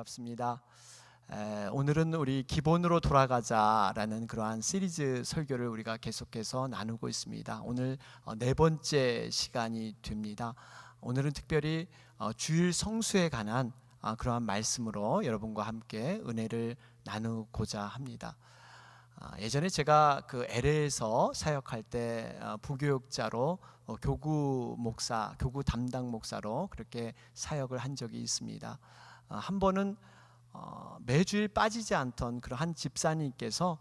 반갑습니다. 오늘은 우리 기본으로 돌아가자라는 그러한 시리즈 설교를 우리가 계속해서 나누고 있습니다. 오늘 네 번째 시간이 됩니다. 오늘은 특별히 주일 성수에 관한 그러한 말씀으로 여러분과 함께 은혜를 나누고자 합니다. 예전에 제가 그 LA에서 사역할 때 부교육자로 교구 담당 목사로 그렇게 사역을 한 적이 있습니다. 한 번은 매주일 빠지지 않던 그런 한 집사님께서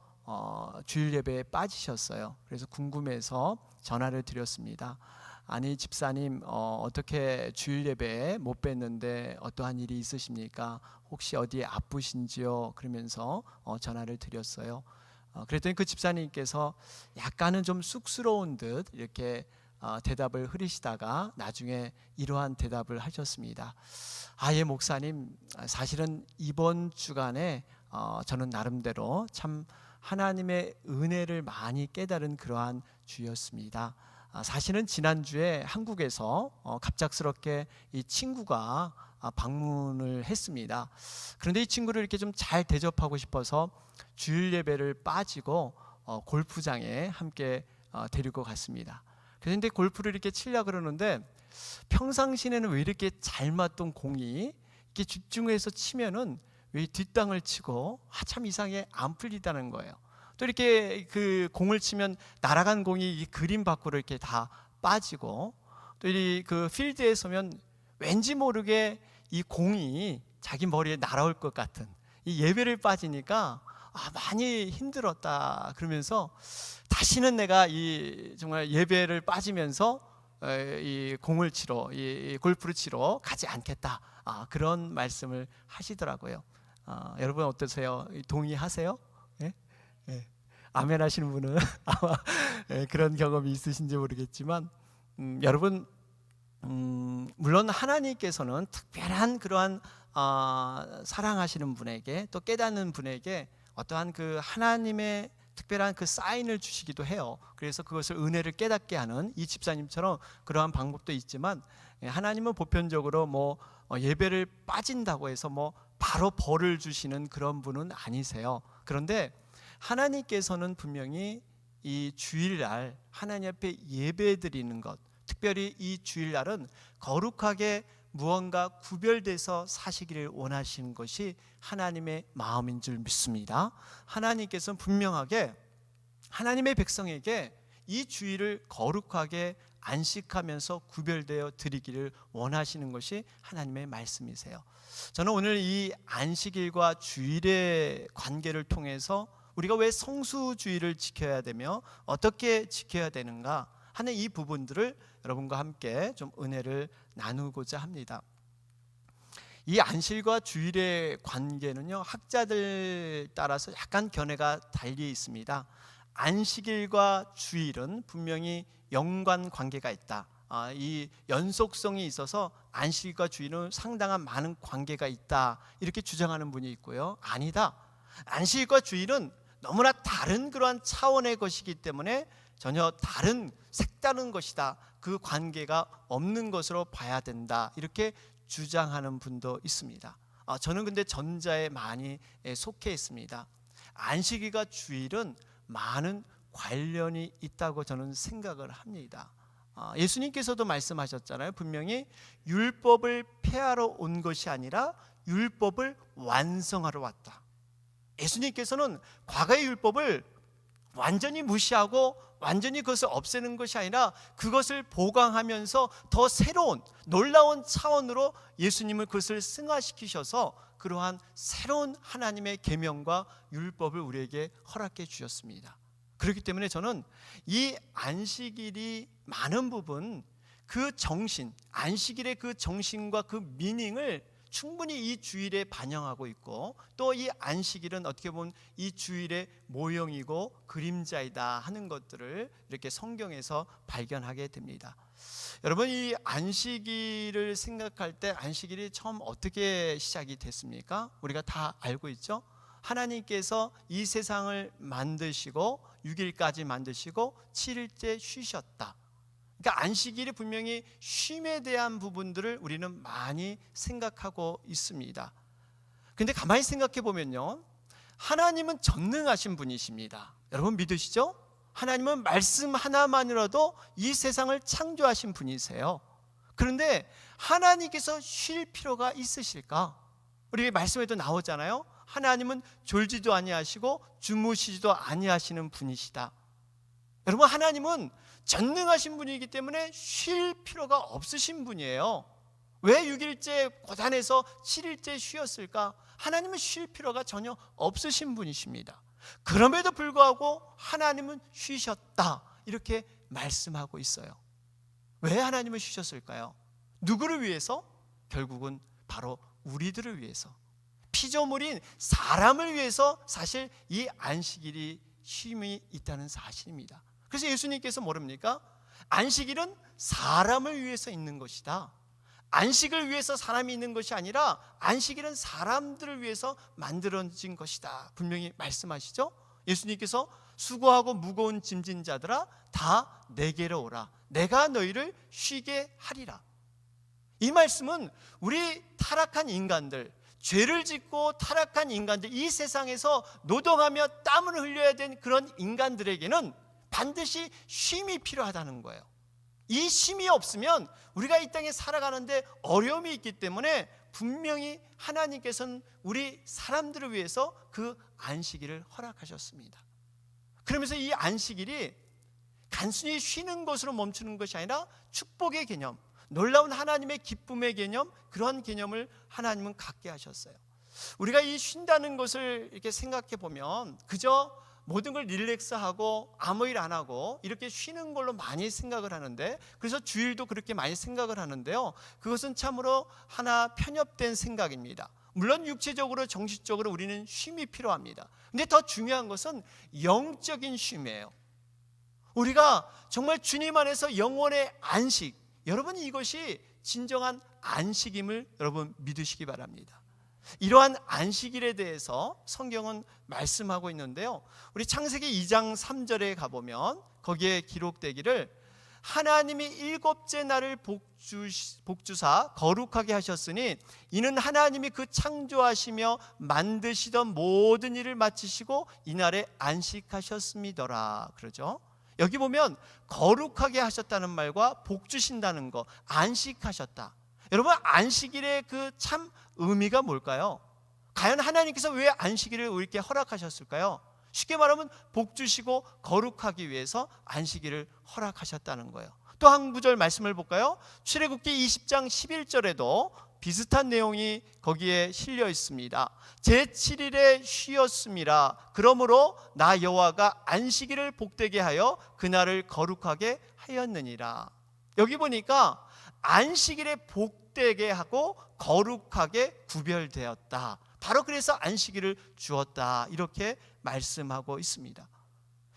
주일 예배에 빠지셨어요. 그래서 궁금해서 전화를 드렸습니다. 아니 집사님, 어떻게 주일 예배에 못 뵀는데 어떠한 일이 있으십니까? 혹시 어디에 아프신지요? 그러면서 전화를 드렸어요. 그랬더니 그 집사님께서 약간은 좀 쑥스러운 듯 이렇게 대답을 흐리시다가 나중에 이러한 대답을 하셨습니다. 예 목사님, 사실은 이번 주간에 저는 나름대로 참 하나님의 은혜를 많이 깨달은 그러한 주였습니다. 사실은 지난주에 한국에서 갑작스럽게 이 친구가 방문을 했습니다. 그런데 이 친구를 이렇게 좀 잘 대접하고 싶어서 주일 예배를 빠지고 골프장에 함께 데리고 갔습니다. 그런데 골프를 이렇게 치려고 그러는데 평상시에는 왜 이렇게 잘 맞던 공이 이렇게 집중해서 치면은 왜 뒷땅을 치고 참 이상하게 안 풀리다는 거예요. 또 이렇게 그 공을 치면 날아간 공이 이 그림 밖으로 이렇게 다 빠지고, 또 이 그 필드에 서면 왠지 모르게 이 공이 자기 머리에 날아올 것 같은 이 예배를 빠지니까 많이 힘들었다 그러면서 다시는 내가 이 정말 예배를 빠지면서 이 공을 치러 이 골프를 치러 가지 않겠다, 그런 말씀을 하시더라고요. 여러분 어떠세요? 동의하세요? 예? 예. 아멘 하시는 분은 아마 그런 경험이 있으신지 모르겠지만, 여러분 물론 하나님께서는 특별한 그러한 사랑하시는 분에게 또 깨닫는 분에게 어떠한 그 하나님의 특별한 그 사인을 주시기도 해요. 그래서 그것을 은혜를 깨닫게 하는 이 집사님처럼 그러한 방법도 있지만, 하나님은 보편적으로 예배를 빠진다고 해서 바로 벌을 주시는 그런 분은 아니세요. 그런데 하나님께서는 분명히 이 주일날 하나님 앞에 예배 드리는 것, 특별히 이 주일날은 거룩하게 무언가 구별돼서 사시기를 원하시는 것이 하나님의 마음인 줄 믿습니다. 하나님께서는 분명하게 하나님의 백성에게 이 주일을 거룩하게 안식하면서 구별되어 드리기를 원하시는 것이 하나님의 말씀이세요. 저는 오늘 이 안식일과 주일의 관계를 통해서 우리가 왜 성수주일을 지켜야 되며 어떻게 지켜야 되는가 하는 이 부분들을 여러분과 함께 좀 은혜를 나누고자 합니다. 이 안식일과 주일의 관계는요, 학자들 따라서 약간 견해가 달리 있습니다. 안식일과 주일은 분명히 연관 관계가 있다. 이 연속성이 있어서 안식일과 주일은 상당한 많은 관계가 있다, 이렇게 주장하는 분이 있고요. 아니다, 안식일과 주일은 너무나 다른 그러한 차원의 것이기 때문에 전혀 다른 색다른 것이다, 그 관계가 없는 것으로 봐야 된다, 이렇게 주장하는 분도 있습니다. 저는 근데 전자에 많이 속해 있습니다. 안식일과 주일은 많은 관련이 있다고 저는 생각을 합니다. 예수님께서도 말씀하셨잖아요. 분명히 율법을 폐하러 온 것이 아니라 율법을 완성하러 왔다. 예수님께서는 과거의 율법을 완전히 무시하고 완전히 그것을 없애는 것이 아니라 그것을 보강하면서 더 새로운 놀라운 차원으로 예수님을 그것을 승화시키셔서 그러한 새로운 하나님의 계명과 율법을 우리에게 허락해 주셨습니다. 그렇기 때문에 저는 이 안식일이 많은 부분 그 정신, 안식일의 그 정신과 그 미닝을 충분히 이 주일에 반영하고 있고, 또 이 안식일은 어떻게 보면 이 주일의 모형이고 그림자이다 하는 것들을 이렇게 성경에서 발견하게 됩니다. 여러분, 이 안식일을 생각할 때 안식일이 처음 어떻게 시작이 됐습니까? 우리가 다 알고 있죠? 하나님께서 이 세상을 만드시고 6일까지 만드시고 7일째 쉬셨다. 그러니까 안식일이 분명히 쉼에 대한 부분들을 우리는 많이 생각하고 있습니다. 근데 가만히 생각해 보면요, 하나님은 전능하신 분이십니다. 여러분 믿으시죠? 하나님은 말씀 하나만으로도 이 세상을 창조하신 분이세요. 그런데 하나님께서 쉴 필요가 있으실까? 우리 말씀에도 나오잖아요. 하나님은 졸지도 아니하시고 주무시지도 아니하시는 분이시다. 여러분, 하나님은 전능하신 분이기 때문에 쉴 필요가 없으신 분이에요. 왜 6일째 고단해서 7일째 쉬었을까? 하나님은 쉴 필요가 전혀 없으신 분이십니다. 그럼에도 불구하고 하나님은 쉬셨다, 이렇게 말씀하고 있어요. 왜 하나님은 쉬셨을까요? 누구를 위해서? 결국은 바로 우리들을 위해서, 피조물인 사람을 위해서 사실 이 안식일이 쉼이 있다는 사실입니다. 그래서 예수님께서 뭐랍니까? 안식일은 사람을 위해서 있는 것이다. 안식을 위해서 사람이 있는 것이 아니라 안식일은 사람들을 위해서 만들어진 것이다, 분명히 말씀하시죠. 예수님께서 수고하고 무거운 짐진 자들아 다 내게로 오라, 내가 너희를 쉬게 하리라. 이 말씀은 우리 타락한 인간들, 죄를 짓고 타락한 인간들, 이 세상에서 노동하며 땀을 흘려야 된 그런 인간들에게는 반드시 쉼이 필요하다는 거예요. 이 쉼이 없으면 우리가 이 땅에 살아가는데 어려움이 있기 때문에 분명히 하나님께서는 우리 사람들을 위해서 그 안식일을 허락하셨습니다. 그러면서 이 안식일이 단순히 쉬는 것으로 멈추는 것이 아니라 축복의 개념, 놀라운 하나님의 기쁨의 개념, 그런 개념을 하나님은 갖게 하셨어요. 우리가 이 쉰다는 것을 이렇게 생각해 보면 그저 모든 걸 릴렉스하고 아무 일 안 하고 이렇게 쉬는 걸로 많이 생각을 하는데, 그래서 주일도 그렇게 많이 생각을 하는데요, 그것은 참으로 하나 편협된 생각입니다. 물론 육체적으로 정신적으로 우리는 쉼이 필요합니다. 근데 더 중요한 것은 영적인 쉼이에요. 우리가 정말 주님 안에서 영혼의 안식, 여러분 이것이 진정한 안식임을 여러분 믿으시기 바랍니다. 이러한 안식일에 대해서 성경은 말씀하고 있는데요, 우리 창세기 2장 3절에 가보면 거기에 기록되기를 하나님이 일곱째 날을 복주사 거룩하게 하셨으니 이는 하나님이 그 창조하시며 만드시던 모든 일을 마치시고 이날에 안식하셨음이더라, 그러죠. 여기 보면 거룩하게 하셨다는 말과 복주신다는 거, 안식하셨다. 여러분, 안식일의 그 참 의미가 뭘까요? 과연 하나님께서 왜 안식일을 이렇게 허락하셨을까요? 쉽게 말하면 복주시고 거룩하기 위해서 안식일을 허락하셨다는 거예요. 또 한 구절 말씀을 볼까요? 출애굽기 20장 11절에도 비슷한 내용이 거기에 실려 있습니다. 제7일에 쉬었음이라. 그러므로 나 여호와가 안식일을 복되게 하여 그날을 거룩하게 하였느니라. 여기 보니까 안식일에 복되게 하고 거룩하게 구별되었다. 바로 그래서 안식일을 주었다, 이렇게 말씀하고 있습니다.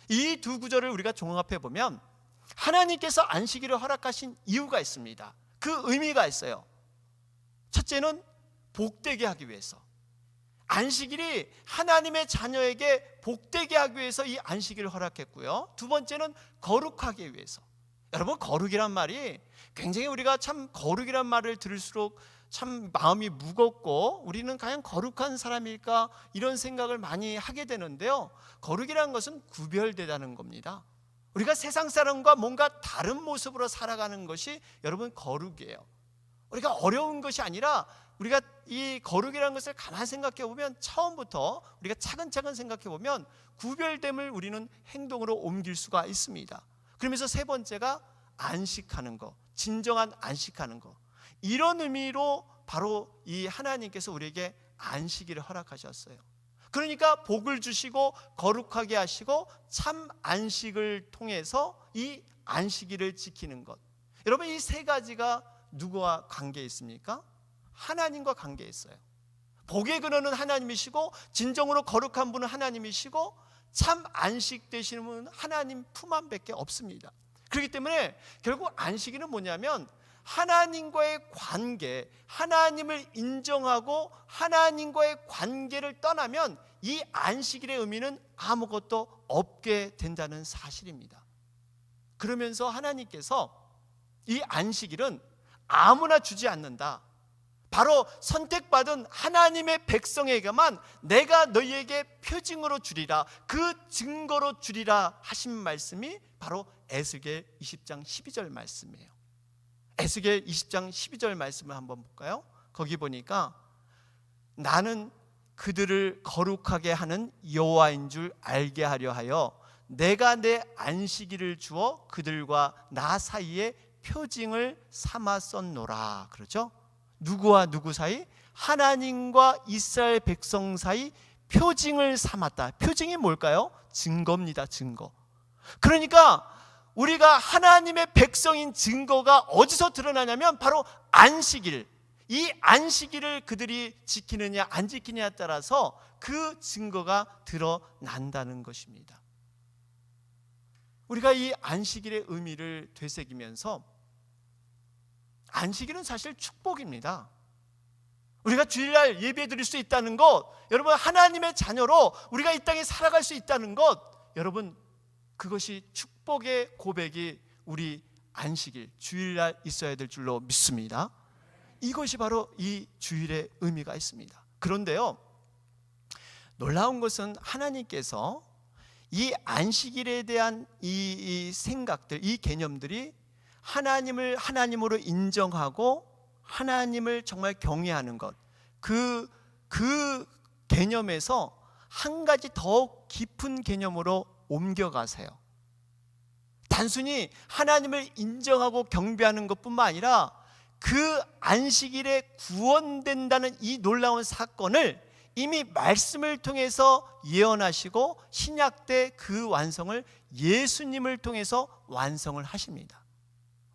이 두 구절을 우리가 종합해 보면 하나님께서 안식일을 허락하신 이유가 있습니다. 그 의미가 있어요. 첫째는 복되게 하기 위해서, 안식일이 하나님의 자녀에게 복되게 하기 위해서 이 안식일을 허락했고요. 두 번째는 거룩하기 위해서. 여러분, 거룩이란 말이 굉장히 우리가 참 거룩이란 말을 들을수록 참 마음이 무겁고 우리는 과연 거룩한 사람일까, 이런 생각을 많이 하게 되는데요, 거룩이라는 것은 구별되다는 겁니다. 우리가 세상 사람과 뭔가 다른 모습으로 살아가는 것이 여러분 거룩이에요. 우리가 어려운 것이 아니라 우리가 이 거룩이라는 것을 가만히 생각해 보면 처음부터 우리가 차근차근 생각해 보면 구별됨을 우리는 행동으로 옮길 수가 있습니다. 그러면서 세 번째가 안식하는 거, 진정한 안식하는 거, 이런 의미로 바로 이 하나님께서 우리에게 안식일을 허락하셨어요. 그러니까 복을 주시고 거룩하게 하시고 참 안식을 통해서 이 안식일을 지키는 것, 여러분 이 세 가지가 누구와 관계에 있습니까? 하나님과 관계에 있어요. 복의 근원은 하나님이시고 진정으로 거룩한 분은 하나님이시고 참 안식 되시는 분은 하나님 품 안밖에 없습니다. 그렇기 때문에 결국 안식일은 뭐냐면 하나님과의 관계, 하나님을 인정하고 하나님과의 관계를 떠나면 이 안식일의 의미는 아무것도 없게 된다는 사실입니다. 그러면서 하나님께서 이 안식일은 아무나 주지 않는다. 바로 선택받은 하나님의 백성에게만 내가 너희에게 표징으로 주리라, 그 증거로 주리라 하신 말씀이 바로 에스겔 20장 12절 말씀이에요. 에스겔 20장 12절 말씀을 한번 볼까요? 거기 보니까 나는 그들을 거룩하게 하는 여호와인 줄 알게 하려 하여 내가 내 안식일을 주어 그들과 나 사이에 표징을 삼았었노라. 그렇죠? 누구와 누구 사이? 하나님과 이스라엘 백성 사이 표징을 삼았다. 표징이 뭘까요? 증거입니다. 증거. 그러니까 우리가 하나님의 백성인 증거가 어디서 드러나냐면 바로 안식일. 이 안식일을 그들이 지키느냐 안 지키느냐에 따라서 그 증거가 드러난다는 것입니다. 우리가 이 안식일의 의미를 되새기면서, 안식일은 사실 축복입니다. 우리가 주일날 예배 드릴 수 있다는 것, 여러분 하나님의 자녀로 우리가 이 땅에 살아갈 수 있다는 것, 여러분 그것이 축복의 고백이 우리 안식일, 주일날 있어야 될 줄로 믿습니다. 이것이 바로 이 주일의 의미가 있습니다. 그런데요, 놀라운 것은 하나님께서 이 안식일에 대한 이 생각들, 이 개념들이 하나님을 하나님으로 인정하고 하나님을 정말 경외하는 것, 그 개념에서 한 가지 더 깊은 개념으로 옮겨가세요. 단순히 하나님을 인정하고 경배하는 것뿐만 아니라 그 안식일에 구원된다는 이 놀라운 사건을 이미 말씀을 통해서 예언하시고 신약 때 그 완성을 예수님을 통해서 완성을 하십니다.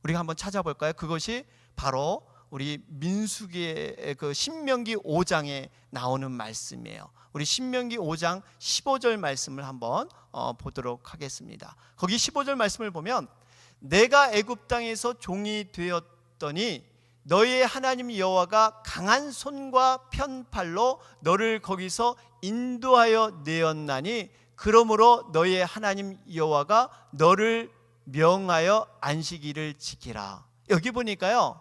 우리가 한번 찾아볼까요? 그것이 바로 우리 민수기의 그 신명기 5장에 나오는 말씀이에요. 우리 신명기 5장 15절 말씀을 한번 보도록 하겠습니다. 거기 15절 말씀을 보면, 내가 애굽 땅에서 종이 되었더니 너희의 하나님 여호와가 강한 손과 편팔로 너를 거기서 인도하여 내었나니 그러므로 너희의 하나님 여호와가 너를 명하여 안식일을 지키라. 여기 보니까요,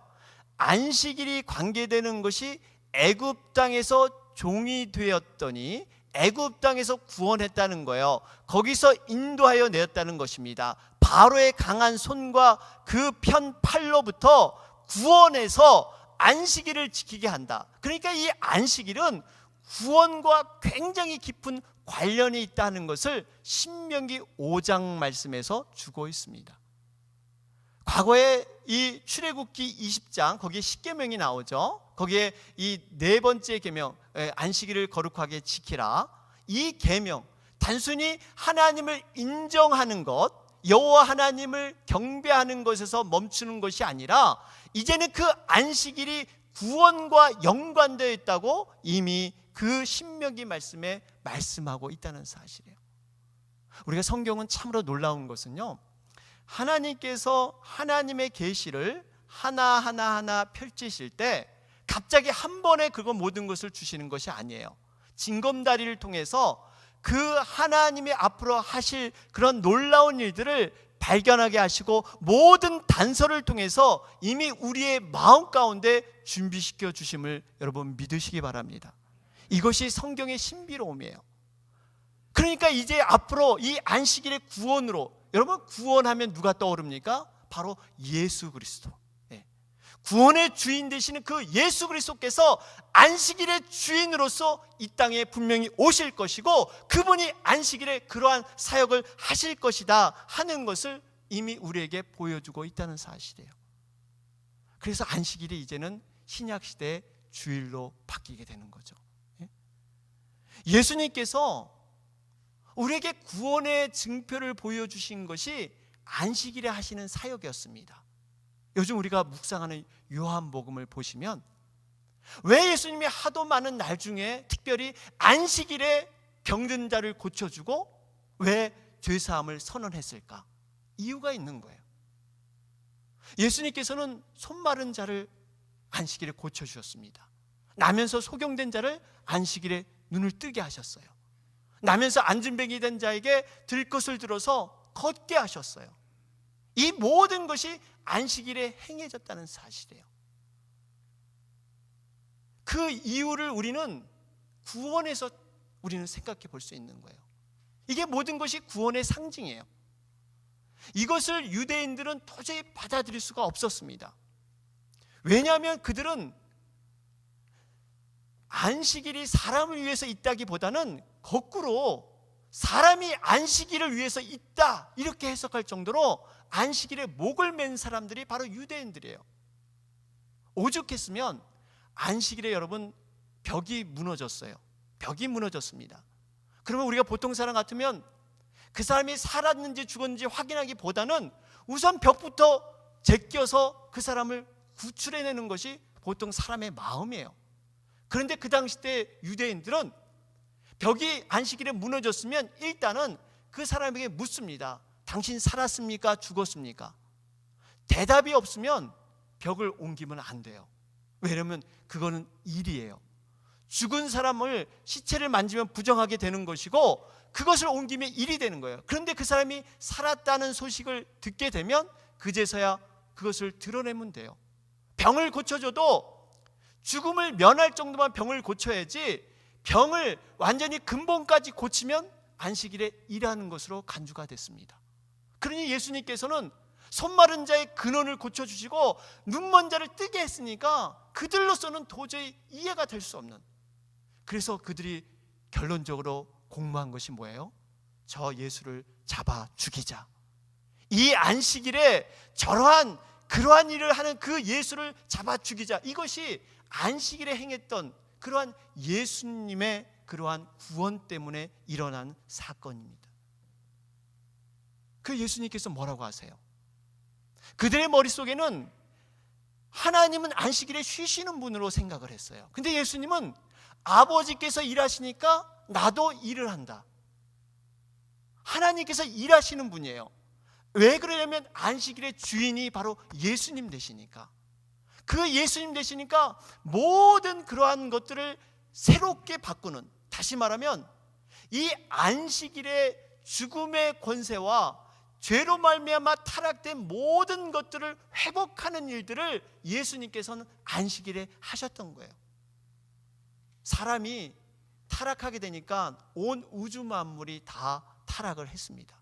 안식일이 관계되는 것이 애굽 땅에서 종이 되었더니 애굽 땅에서 구원했다는 거예요. 거기서 인도하여 내었다는 것입니다. 바로의 강한 손과 그 편팔로부터 구원해서 안식일을 지키게 한다. 그러니까 이 안식일은 구원과 굉장히 깊은 관련이 있다는 것을 신명기 5장 말씀에서 주고 있습니다. 과거에 이 출애굽기 20장 거기에 10계명이 나오죠. 거기에 이 네 번째 계명, 안식일을 거룩하게 지키라. 이 계명, 단순히 하나님을 인정하는 것, 여호와 하나님을 경배하는 것에서 멈추는 것이 아니라 이제는 그 안식일이 구원과 연관되어 있다고 이미 그 신명기 말씀에 말씀하고 있다는 사실이에요. 우리가 성경은 참으로 놀라운 것은요, 하나님께서 하나님의 계시를 하나하나 펼치실 때 갑자기 한 번에 그거 모든 것을 주시는 것이 아니에요. 징검다리를 통해서 그 하나님이 앞으로 하실 그런 놀라운 일들을 발견하게 하시고 모든 단서를 통해서 이미 우리의 마음 가운데 준비시켜 주심을 여러분 믿으시기 바랍니다. 이것이 성경의 신비로움이에요. 그러니까 이제 앞으로 이 안식일의 구원으로, 여러분 구원하면 누가 떠오릅니까? 바로 예수 그리스도. 구원의 주인 되시는 그 예수 그리스도께서 안식일의 주인으로서 이 땅에 분명히 오실 것이고 그분이 안식일에 그러한 사역을 하실 것이다 하는 것을 이미 우리에게 보여주고 있다는 사실이에요. 그래서 안식일이 이제는 신약시대의 주일로 바뀌게 되는 거죠. 예수님께서 우리에게 구원의 증표를 보여주신 것이 안식일에 하시는 사역이었습니다. 요즘 우리가 묵상하는 요한복음을 보시면 왜 예수님이 하도 많은 날 중에 특별히 안식일에 병든 자를 고쳐주고 왜 죄사함을 선언했을까? 이유가 있는 거예요. 예수님께서는 손 마른 자를 안식일에 고쳐주셨습니다. 나면서 소경된 자를 안식일에 눈을 뜨게 하셨어요. 나면서 안진뱅이 된 자에게 들것을 들어서 걷게 하셨어요. 이 모든 것이 안식일에 행해졌다는 사실이에요. 그 이유를 우리는 구원에서 우리는 생각해 볼 수 있는 거예요. 이게 모든 것이 구원의 상징이에요. 이것을 유대인들은 도저히 받아들일 수가 없었습니다. 왜냐하면 그들은 안식일이 사람을 위해서 있다기보다는 거꾸로 사람이 안식일을 위해서 있다 이렇게 해석할 정도로 안식일에 목을 맨 사람들이 바로 유대인들이에요. 오죽했으면 안식일에 여러분 벽이 무너졌어요. 벽이 무너졌습니다. 그러면 우리가 보통 사람 같으면 그 사람이 살았는지 죽었는지 확인하기보다는 우선 벽부터 제껴서 그 사람을 구출해내는 것이 보통 사람의 마음이에요. 그런데 그 당시 때 유대인들은 벽이 안식일에 무너졌으면 일단은 그 사람에게 묻습니다. 당신 살았습니까? 죽었습니까? 대답이 없으면 벽을 옮기면 안 돼요. 왜냐하면 그거는 일이에요. 죽은 사람을 시체를 만지면 부정하게 되는 것이고 그것을 옮기면 일이 되는 거예요. 그런데 그 사람이 살았다는 소식을 듣게 되면 그제서야 그것을 드러내면 돼요. 병을 고쳐줘도 죽음을 면할 정도만 병을 고쳐야지 병을 완전히 근본까지 고치면 안식일에 일하는 것으로 간주가 됐습니다. 그러니 예수님께서는 손 마른 자의 근원을 고쳐주시고 눈먼 자를 뜨게 했으니까 그들로서는 도저히 이해가 될 수 없는, 그래서 그들이 결론적으로 공모한 것이 뭐예요? 저 예수를 잡아 죽이자. 이 안식일에 그러한 일을 하는 그 예수를 잡아 죽이자. 이것이 안식일에 행했던 그러한 예수님의 그러한 구원 때문에 일어난 사건입니다. 그 예수님께서 뭐라고 하세요? 그들의 머릿속에는 하나님은 안식일에 쉬시는 분으로 생각을 했어요. 근데 예수님은 아버지께서 일하시니까 나도 일을 한다. 하나님께서 일하시는 분이에요. 왜 그러냐면 안식일의 주인이 바로 예수님 되시니까. 그 예수님 되시니까 모든 그러한 것들을 새롭게 바꾸는, 다시 말하면 이 안식일의 죽음의 권세와 죄로 말미암아 타락된 모든 것들을 회복하는 일들을 예수님께서는 안식일에 하셨던 거예요. 사람이 타락하게 되니까 온 우주 만물이 다 타락을 했습니다.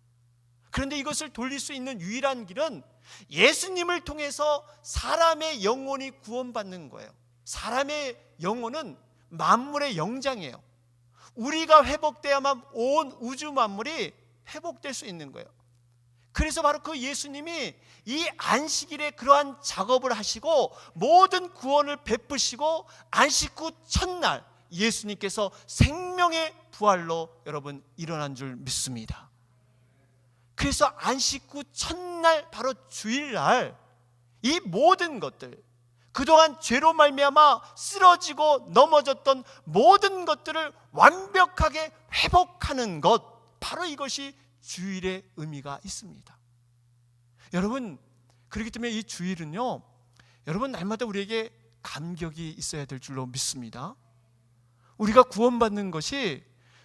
그런데 이것을 돌릴 수 있는 유일한 길은 예수님을 통해서 사람의 영혼이 구원받는 거예요. 사람의 영혼은 만물의 영장이에요. 우리가 회복돼야만 온 우주 만물이 회복될 수 있는 거예요. 그래서 바로 그 예수님이 이 안식일에 그러한 작업을 하시고 모든 구원을 베푸시고 안식 후 첫날 예수님께서 생명의 부활로 여러분 일어난 줄 믿습니다. 그래서 안식 후 첫날 바로 주일날 이 모든 것들, 그동안 죄로 말미암아 쓰러지고 넘어졌던 모든 것들을 완벽하게 회복하는 것, 바로 이것이 주일의 의미가 있습니다. 여러분, 그렇기 때문에 이 주일은요, 여러분 날마다 우리에게 감격이 있어야 될 줄로 믿습니다. 우리가 구원받는 것이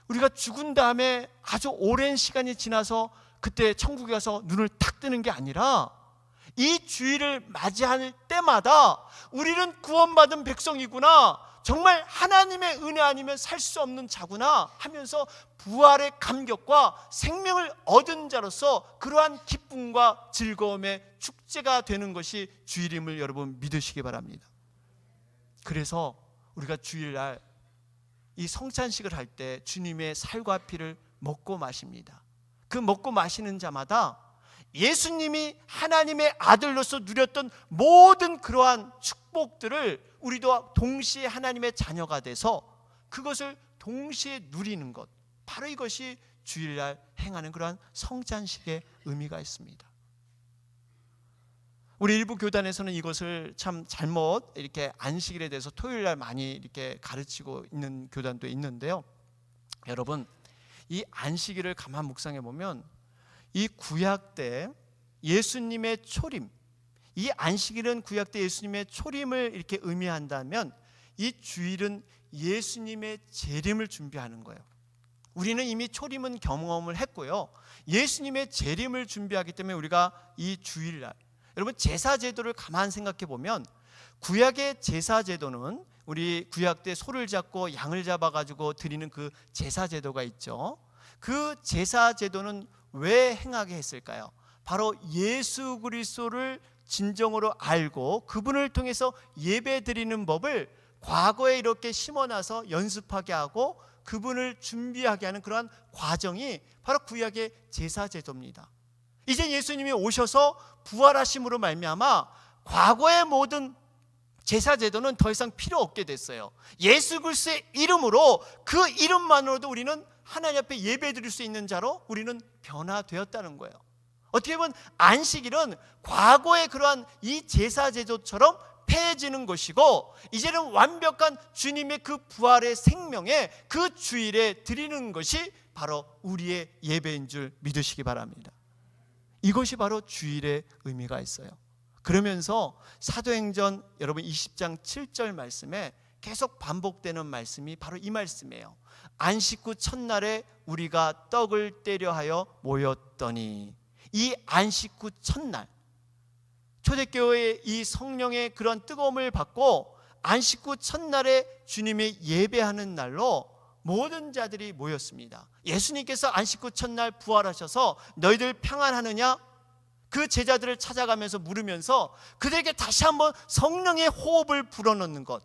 우리가 죽은 다음에 아주 오랜 시간이 지나서 그때 천국에 가서 눈을 탁 뜨는 게 아니라 이 주일을 맞이할 때마다 우리는 구원받은 백성이구나, 정말 하나님의 은혜 아니면 살 수 없는 자구나 하면서 부활의 감격과 생명을 얻은 자로서 그러한 기쁨과 즐거움의 축제가 되는 것이 주일임을 여러분 믿으시기 바랍니다. 그래서 우리가 주일날 이 성찬식을 할 때 주님의 살과 피를 먹고 마십니다. 그 먹고 마시는 자마다 예수님이 하나님의 아들로서 누렸던 모든 그러한 축복들을 우리도 동시에 하나님의 자녀가 돼서 그것을 동시에 누리는 것, 바로 이것이 주일날 행하는 그러한 성찬식의 의미가 있습니다. 우리 일부 교단에서는 이것을 참 잘못 이렇게 안식일에 대해서 토요일날 많이 이렇게 가르치고 있는 교단도 있는데요. 여러분, 이 안식일을 가만 묵상해 보면 이 구약 때 예수님의 초림, 이 안식일은 구약 때 예수님의 초림을 이렇게 의미한다면 이 주일은 예수님의 재림을 준비하는 거예요. 우리는 이미 초림은 경험을 했고요, 예수님의 재림을 준비하기 때문에 우리가 이 주일날, 여러분 제사 제도를 가만 생각해 보면 구약의 제사 제도는 우리 구약 때 소를 잡고 양을 잡아가지고 드리는 그 제사 제도가 있죠. 그 제사 제도는 왜 행하게 했을까요? 바로 예수 그리스도를 진정으로 알고 그분을 통해서 예배 드리는 법을 과거에 이렇게 심어놔서 연습하게 하고 그분을 준비하게 하는 그러한 과정이 바로 구약의 제사 제도입니다. 이제 예수님이 오셔서 부활하심으로 말미암아 과거의 모든 제사 제도는 더 이상 필요 없게 됐어요. 예수 그리스도의 이름으로, 그 이름만으로도 우리는 하나님 앞에 예배 드릴 수 있는 자로 우리는 변화되었다는 거예요. 어떻게 보면 안식일은 과거의 그러한 이 제사 제도처럼 폐해지는 것이고, 이제는 완벽한 주님의 그 부활의 생명에 그 주일에 드리는 것이 바로 우리의 예배인 줄 믿으시기 바랍니다. 이것이 바로 주일의 의미가 있어요. 그러면서 사도행전 여러분 20장 7절 말씀에 계속 반복되는 말씀이 바로 이 말씀이에요. 안식 후 첫날에 우리가 떡을 떼려 하여 모였더니, 이 안식 후 첫날, 초대교회의 이 성령의 그런 뜨거움을 받고 안식 후 첫날에 주님의 예배하는 날로 모든 자들이 모였습니다. 예수님께서 안식 후 첫날 부활하셔서 너희들 평안하느냐? 그 제자들을 찾아가면서 물으면서 그들에게 다시 한번 성령의 호흡을 불어넣는 것.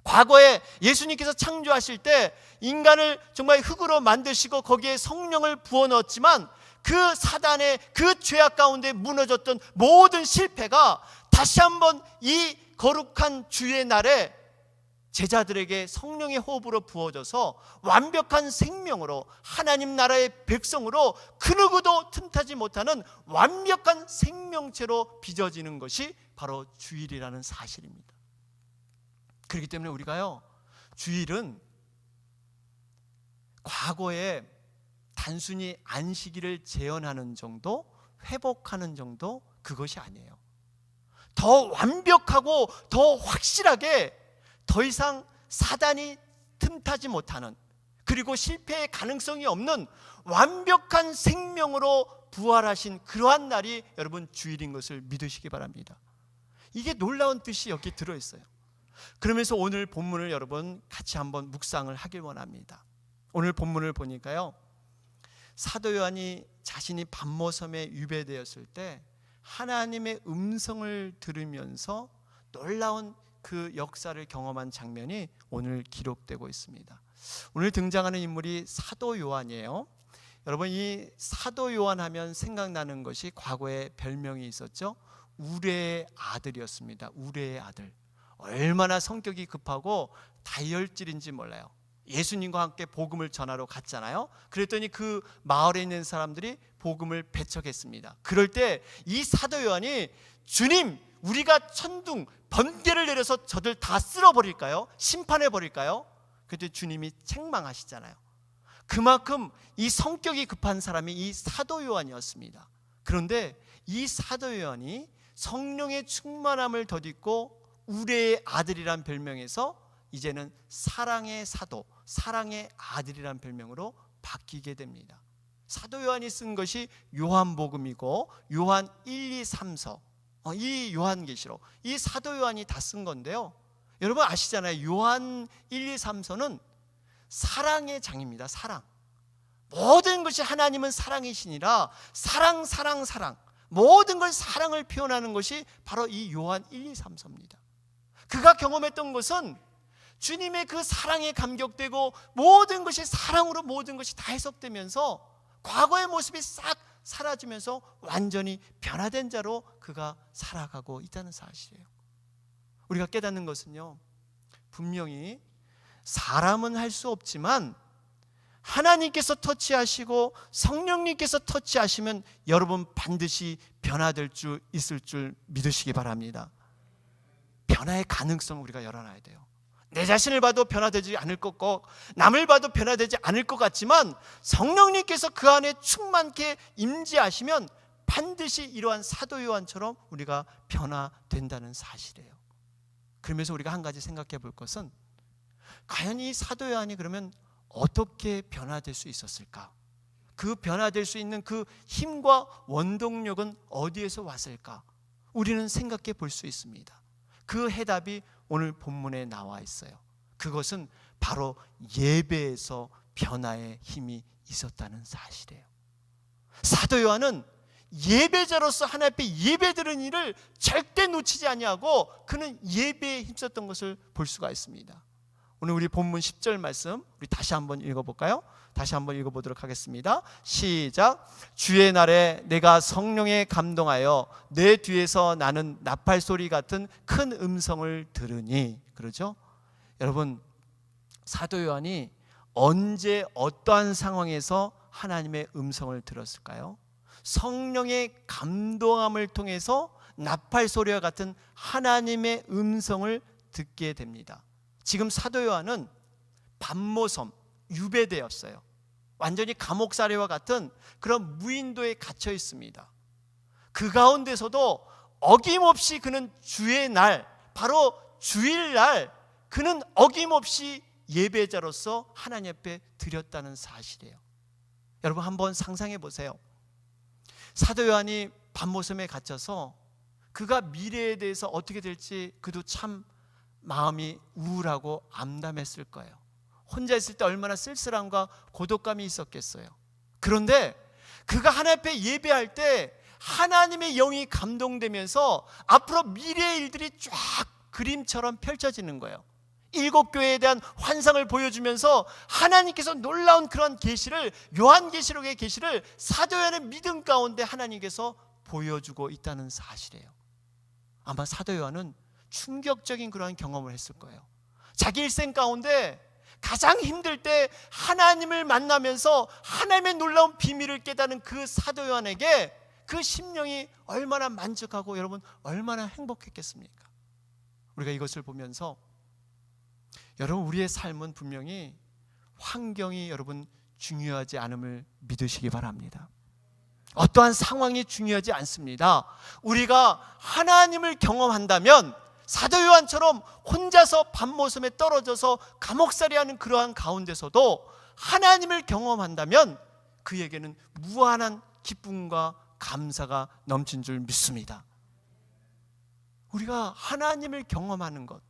과거에 예수님께서 창조하실 때 인간을 정말 흙으로 만드시고 거기에 성령을 부어넣었지만 그 사단의 그 죄악 가운데 무너졌던 모든 실패가 다시 한번 이 거룩한 주의 날에 제자들에게 성령의 호흡으로 부어져서 완벽한 생명으로 하나님 나라의 백성으로 그 누구도 틈타지 못하는 완벽한 생명체로 빚어지는 것이 바로 주일이라는 사실입니다. 그렇기 때문에 우리가요, 주일은 과거에 단순히 안식일을 재현하는 정도, 회복하는 정도, 그것이 아니에요. 더 완벽하고 더 확실하게 더 이상 사단이 틈타지 못하는, 그리고 실패의 가능성이 없는 완벽한 생명으로 부활하신 그러한 날이 여러분 주일인 것을 믿으시기 바랍니다. 이게 놀라운 뜻이 여기 들어있어요. 그러면서 오늘 본문을 여러분 같이 한번 묵상을 하길 원합니다. 오늘 본문을 보니까요, 사도 요한이 자신이 밤모섬에 유배되었을 때 하나님의 음성을 들으면서 놀라운 그 역사를 경험한 장면이 오늘 기록되고 있습니다. 오늘 등장하는 인물이 사도 요한이에요. 여러분, 이 사도 요한 하면 생각나는 것이 과거에 별명이 있었죠. 우레의 아들이었습니다. 우레의 아들. 얼마나 성격이 급하고 다혈질인지 몰라요. 예수님과 함께 복음을 전하러 갔잖아요. 그랬더니 그 마을에 있는 사람들이 복음을 배척했습니다. 그럴 때 이 사도 요한이, 주님, 우리가 천둥 번개를 내려서 저들 다 쓸어버릴까요? 심판해버릴까요? 그때 주님이 책망하시잖아요. 그만큼 이 성격이 급한 사람이 이 사도 요한이었습니다. 그런데 이 사도 요한이 성령의 충만함을 덧입고 우레의 아들이란 별명에서 이제는 사랑의 사도, 사랑의 아들이란 별명으로 바뀌게 됩니다. 사도 요한이 쓴 것이 요한복음이고 요한 1, 2, 3서, 이 요한계시록, 이 사도 요한이 다 쓴 건데요, 여러분 아시잖아요. 요한 1, 2, 3서는 사랑의 장입니다. 사랑. 모든 것이 하나님은 사랑이시니라 사랑, 사랑, 사랑, 모든 걸 사랑을 표현하는 것이 바로 이 요한 1, 2, 3서입니다. 그가 경험했던 것은 주님의 그 사랑에 감격되고 모든 것이 사랑으로 모든 것이 다 해석되면서 과거의 모습이 싹 사라지면서 완전히 변화된 자로 그가 살아가고 있다는 사실이에요. 우리가 깨닫는 것은요, 분명히 사람은 할 수 없지만 하나님께서 터치하시고 성령님께서 터치하시면 여러분 반드시 변화될 줄 있을 줄 믿으시기 바랍니다. 변화의 가능성을 우리가 열어놔야 돼요. 내 자신을 봐도 변화되지 않을 것 같고 남을 봐도 변화되지 않을 것 같지만 성령님께서 그 안에 충만케 임재하시면 반드시 이러한 사도 요한처럼 우리가 변화된다는 사실이에요. 그러면서 우리가 한 가지 생각해 볼 것은, 과연 이 사도 요한이 그러면 어떻게 변화될 수 있었을까? 그 변화될 수 있는 그 힘과 원동력은 어디에서 왔을까? 우리는 생각해 볼 수 있습니다. 그 해답이 오늘 본문에 나와 있어요. 그것은 바로 예배에서 변화의 힘이 있었다는 사실이에요. 사도 요한은 예배자로서 하나님 앞에 예배드리는 일을 절대 놓치지 아니하고 그는 예배에 힘썼던 것을 볼 수가 있습니다. 오늘 우리 본문 10절 말씀 우리 다시 한번 읽어볼까요? 다시 한번 읽어보도록 하겠습니다. 시작. 주의 날에 내가 성령에 감동하여 내 뒤에서 나는 나팔 소리 같은 큰 음성을 들으니. 그러죠? 여러분, 사도 요한이 언제 어떠한 상황에서 하나님의 음성을 들었을까요? 성령의 감동함을 통해서 나팔 소리와 같은 하나님의 음성을 듣게 됩니다. 지금 사도 요한은 반모섬, 유배되었어요. 완전히 감옥살이와 같은 그런 무인도에 갇혀 있습니다. 그 가운데서도 어김없이 그는 주의 날, 바로 주일날 그는 어김없이 예배자로서 하나님 앞에 드렸다는 사실이에요. 여러분 한번 상상해 보세요. 사도 요한이 반모섬에 갇혀서 그가 미래에 대해서 어떻게 될지 그도 참 마음이 우울하고 암담했을 거예요. 혼자 있을 때 얼마나 쓸쓸함과 고독감이 있었겠어요. 그런데 그가 하나님 앞에 예배할 때 하나님의 영이 감동되면서 앞으로 미래의 일들이 쫙 그림처럼 펼쳐지는 거예요. 7교회에 대한 환상을 보여주면서 하나님께서 놀라운 그런 계시를, 요한계시록의 계시를 사도 요한의 믿음 가운데 하나님께서 보여주고 있다는 사실이에요. 아마 사도 요한은 충격적인 그러한 경험을 했을 거예요. 자기 일생 가운데 가장 힘들 때 하나님을 만나면서 하나님의 놀라운 비밀을 깨닫는 그 사도 요한에게 그 심령이 얼마나 만족하고 여러분 얼마나 행복했겠습니까? 우리가 이것을 보면서 여러분 우리의 삶은 분명히 환경이 여러분 중요하지 않음을 믿으시기 바랍니다. 어떠한 상황이 중요하지 않습니다. 우리가 하나님을 경험한다면 사도 요한처럼 혼자서 밤모섬에 떨어져서 감옥살이하는 그러한 가운데서도 하나님을 경험한다면 그에게는 무한한 기쁨과 감사가 넘친 줄 믿습니다. 우리가 하나님을 경험하는 것,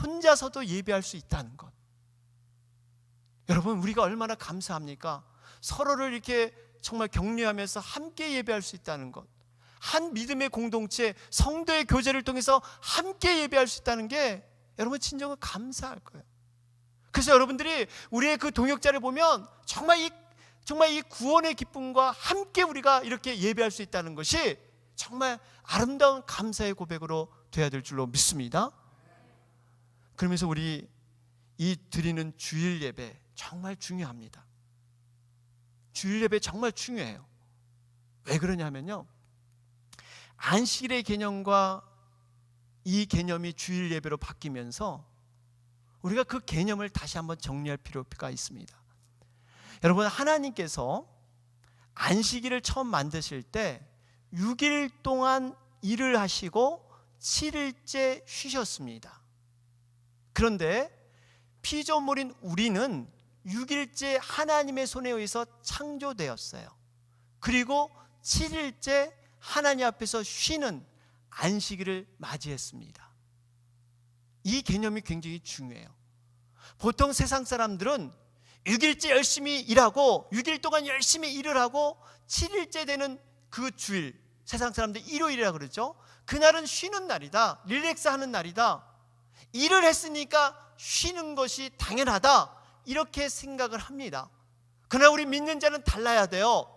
혼자서도 예배할 수 있다는 것, 여러분 우리가 얼마나 감사합니까? 서로를 이렇게 정말 격려하면서 함께 예배할 수 있다는 것, 한 믿음의 공동체, 성도의 교제를 통해서 함께 예배할 수 있다는 게 여러분 진정은 감사할 거예요. 그래서 여러분들이 우리의 그 동역자를 보면 정말 이 구원의 기쁨과 함께 우리가 이렇게 예배할 수 있다는 것이 정말 아름다운 감사의 고백으로 돼야 될 줄로 믿습니다. 그러면서 우리 이 드리는 주일 예배 정말 중요합니다. 주일 예배 정말 중요해요. 왜 그러냐면요, 안식일의 개념과 이 개념이 주일 예배로 바뀌면서 우리가 그 개념을 다시 한번 정리할 필요가 있습니다. 여러분, 하나님께서 안식일을 처음 만드실 때 6일 동안 일을 하시고 7일째 쉬셨습니다. 그런데 피조물인 우리는 6일째 하나님의 손에 의해서 창조되었어요. 그리고 7일째 하나님 앞에서 쉬는 안식일을 맞이했습니다. 이 개념이 굉장히 중요해요. 보통 세상 사람들은 6일째 열심히 일하고 6일 동안 열심히 일을 하고 7일째 되는 그 주일, 세상 사람들 일요일이라고 그러죠. 그날은 쉬는 날이다, 릴렉스 하는 날이다, 일을 했으니까 쉬는 것이 당연하다, 이렇게 생각을 합니다. 그러나 우리 믿는 자는 달라야 돼요.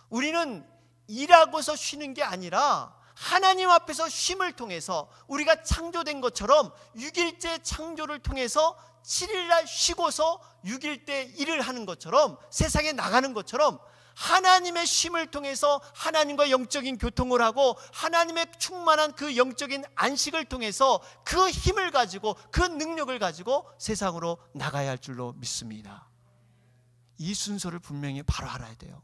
우리는 일하고서 쉬는 게 아니라 하나님 앞에서 쉼을 통해서 우리가 창조된 것처럼 6일째 창조를 통해서 7일날 쉬고서 6일 때 일을 하는 것처럼, 세상에 나가는 것처럼 하나님의 쉼을 통해서 하나님과 영적인 교통을 하고 하나님의 충만한 그 영적인 안식을 통해서 그 힘을 가지고 그 능력을 가지고 세상으로 나가야 할 줄로 믿습니다. 이 순서를 분명히 바로 알아야 돼요.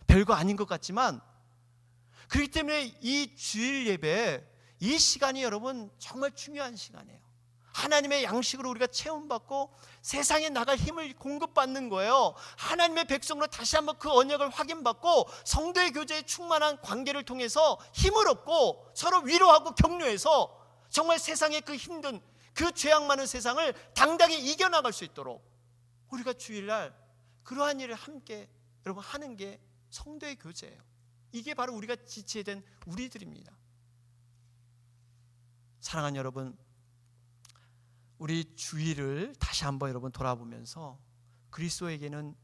별거 아닌 것 같지만, 그렇기 때문에 이 주일 예배, 이 시간이 여러분 정말 중요한 시간이에요. 하나님의 양식으로 우리가 체험받고 세상에 나갈 힘을 공급받는 거예요. 하나님의 백성으로 다시 한번 그 언약을 확인받고 성도의 교제에 충만한 관계를 통해서 힘을 얻고 서로 위로하고 격려해서 정말 세상의 그 힘든 그 죄악 많은 세상을 당당히 이겨나갈 수 있도록 우리가 주일날 그러한 일을 함께 여러분 하는 게 성도의 교제예요. 이게 바로 우리가 지체에 된 우리들입니다. 사랑하는 여러분, 우리 주일을 다시 한번 여러분 돌아보면서 그리스도에게는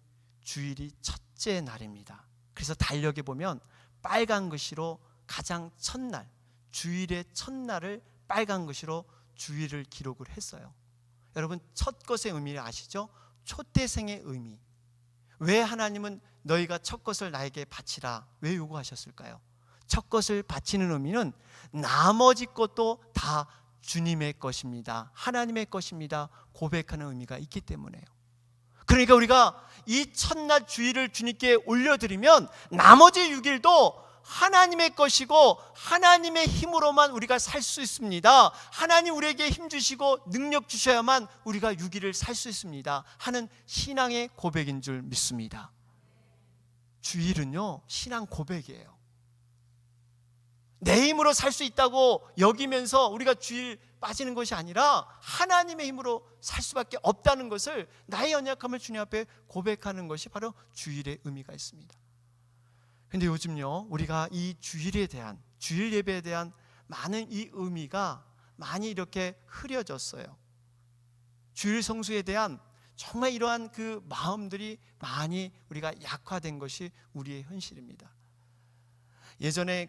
주일이 첫째 날입니다. 그래서 달력에 보면 빨간 글씨로 가장 첫날, 주일의 첫날을 빨간 글씨로 주일을 기록을 했어요. 여러분, 첫 것의 의미를 아시죠? 초태생의 의미. 왜 하나님은 너희가 첫 것을 나에게 바치라 왜 요구하셨을까요? 첫 것을 바치는 의미는 나머지 것도 다 주님의 것입니다, 하나님의 것입니다 고백하는 의미가 있기 때문에요. 그러니까 우리가 이 첫날 주일을 주님께 올려드리면 나머지 6일도 하나님의 것이고 하나님의 힘으로만 우리가 살 수 있습니다. 하나님 우리에게 힘 주시고 능력 주셔야만 우리가 6일을 살 수 있습니다 하는 신앙의 고백인 줄 믿습니다. 주일은요, 신앙 고백이에요. 내 힘으로 살 수 있다고 여기면서 우리가 주일 빠지는 것이 아니라 하나님의 힘으로 살 수밖에 없다는 것을 나의 연약함을 주님 앞에 고백하는 것이 바로 주일의 의미가 있습니다. 근데 요즘요, 우리가 이 주일에 대한, 주일 예배에 대한 많은 이 의미가 많이 이렇게 흐려졌어요. 주일 성수에 대한 정말 이러한 그 마음들이 많이 우리가 약화된 것이 우리의 현실입니다. 예전에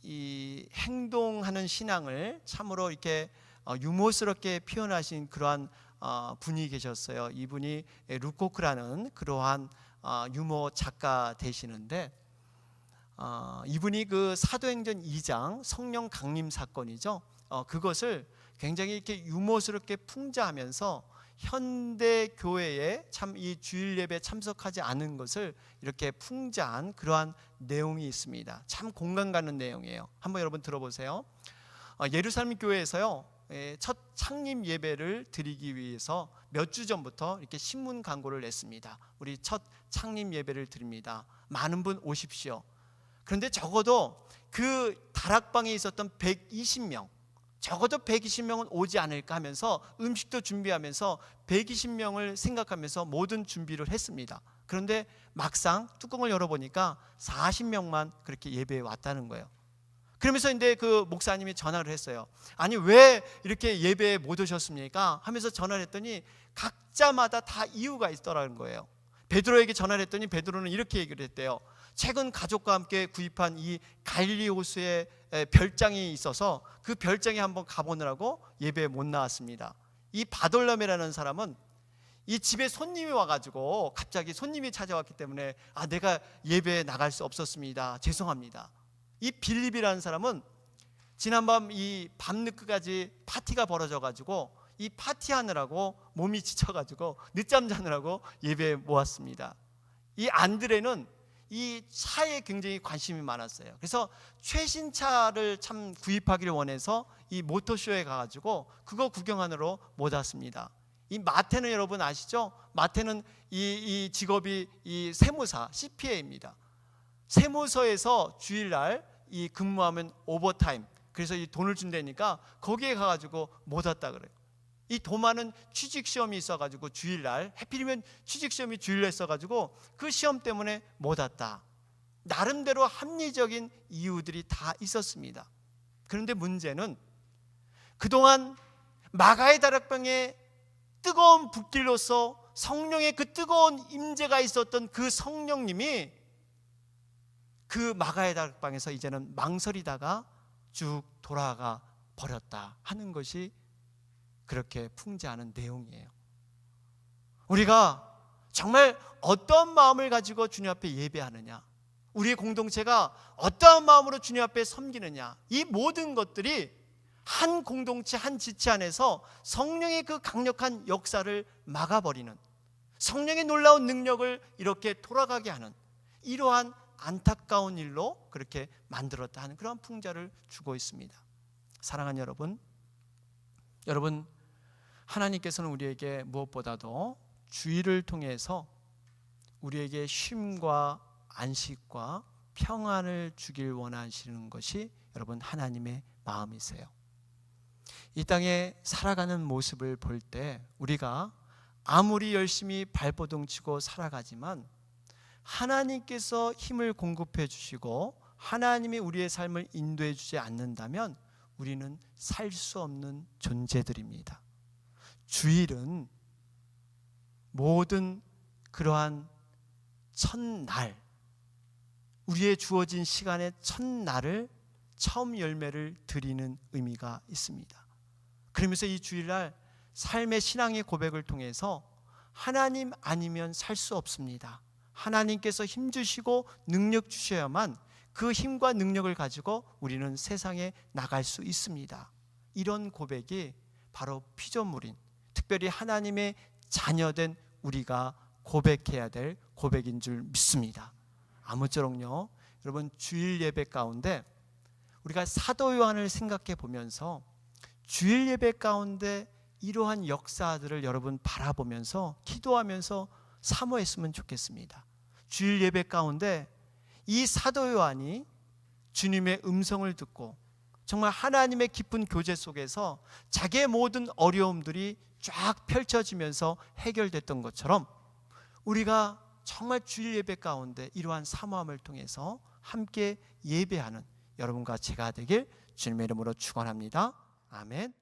이 행동하는 신앙을 참으로 이렇게 유머스럽게 표현하신 그러한 분이 계셨어요. 이분이 루코크라는 그러한 유머 작가 되시는데, 이분이 그 사도행전 2장 성령 강림 사건이죠. 그것을 굉장히 이렇게 유머스럽게 풍자하면서 현대 교회에 참 이 주일 예배 참석하지 않은 것을 이렇게 풍자한 그러한 내용이 있습니다. 참 공감 가는 내용이에요. 한번 여러분 들어보세요. 예루살렘 교회에서요, 첫 창립 예배를 드리기 위해서 몇 주 전부터 이렇게 신문 광고를 냈습니다. 우리 첫 창립 예배를 드립니다. 많은 분 오십시오. 그런데 적어도 그 다락방에 있었던 120명, 적어도 120명은 오지 않을까 하면서 음식도 준비하면서 120명을 생각하면서 모든 준비를 했습니다. 그런데 막상 뚜껑을 열어보니까 40명만 그렇게 예배에 왔다는 거예요. 그러면서 이제 그 목사님이 전화를 했어요. 아니 왜 이렇게 예배에 못 오셨습니까? 하면서 전화를 했더니 각자마다 다 이유가 있더라는 거예요. 베드로에게 전화를 했더니 베드로는 이렇게 얘기를 했대요. 최근 가족과 함께 구입한 이 갈릴리 호수에 별장이 있어서 그 별장에 한번 가보느라고 예배에 못 나왔습니다. 이 바돌로메라는 사람은 이 집에 손님이 와가지고 갑자기 손님이 찾아왔기 때문에 내가 예배에 나갈 수 없었습니다, 죄송합니다. 이 빌립이라는 사람은 지난밤 이 밤늦게까지 파티가 벌어져가지고 이 파티하느라고 몸이 지쳐가지고 늦잠 자느라고 예배에 모았습니다. 이 안드레는 이 차에 굉장히 관심이 많았어요. 그래서 최신 차를 참 구입하기를 원해서 이 모터쇼에 가가지고 그거 구경하느라 못 왔습니다. 이 마태는 여러분 아시죠? 마태는 이 직업이 이 세무사 CPA입니다. 세무서에서 주일날 이 근무하면 오버타임, 그래서 이 돈을 준다니까 거기에 가가지고 못 왔다 그래요. 이 도마는 취직시험이 있어가지고 주일날, 하필이면 취직시험이 주일날 있어가지고 그 시험 때문에 못 왔다. 나름대로 합리적인 이유들이 다 있었습니다. 그런데 문제는 그동안 마가의 다락방에 뜨거운 불길로서 성령의 그 뜨거운 임재가 있었던 그 성령님이 그 마가의 다락방에서 이제는 망설이다가 쭉 돌아가 버렸다 하는 것이 그렇게 풍자하는 내용이에요. 우리가 정말 어떤 마음을 가지고 주님 앞에 예배하느냐, 우리의 공동체가 어떠한 마음으로 주님 앞에 섬기느냐, 이 모든 것들이 한 공동체, 한 지체 안에서 성령의 그 강력한 역사를 막아버리는, 성령의 놀라운 능력을 이렇게 돌아가게 하는 이러한 안타까운 일로 그렇게 만들었다 하는 그런 풍자를 주고 있습니다. 사랑하는 여러분, 하나님께서는 우리에게 무엇보다도 주일을 통해서 우리에게 쉼과 안식과 평안을 주길 원하시는 것이 여러분 하나님의 마음이세요. 이 땅에 살아가는 모습을 볼 때 우리가 아무리 열심히 발버둥 치고 살아가지만 하나님께서 힘을 공급해 주시고 하나님이 우리의 삶을 인도해 주지 않는다면 우리는 살 수 없는 존재들입니다. 주일은 모든 그러한 첫날, 우리의 주어진 시간의 첫날을 처음 열매를 드리는 의미가 있습니다. 그러면서 이 주일날 삶의 신앙의 고백을 통해서 하나님 아니면 살 수 없습니다. 하나님께서 힘 주시고 능력 주셔야만 그 힘과 능력을 가지고 우리는 세상에 나갈 수 있습니다. 이런 고백이 바로 피조물인, 특별히 하나님의 자녀된 우리가 고백해야 될 고백인 줄 믿습니다. 아무쪼록요, 여러분 주일 예배 가운데 우리가 사도 요한을 생각해 보면서 주일 예배 가운데 이러한 역사들을 여러분 바라보면서 기도하면서 사모했으면 좋겠습니다. 주일 예배 가운데 이 사도 요한이 주님의 음성을 듣고 정말 하나님의 깊은 교제 속에서 자기의 모든 어려움들이 쫙 펼쳐지면서 해결됐던 것처럼 우리가 정말 주일 예배 가운데 이러한 사모함을 통해서 함께 예배하는 여러분과 제가 되길 주님의 이름으로 축원합니다. 아멘.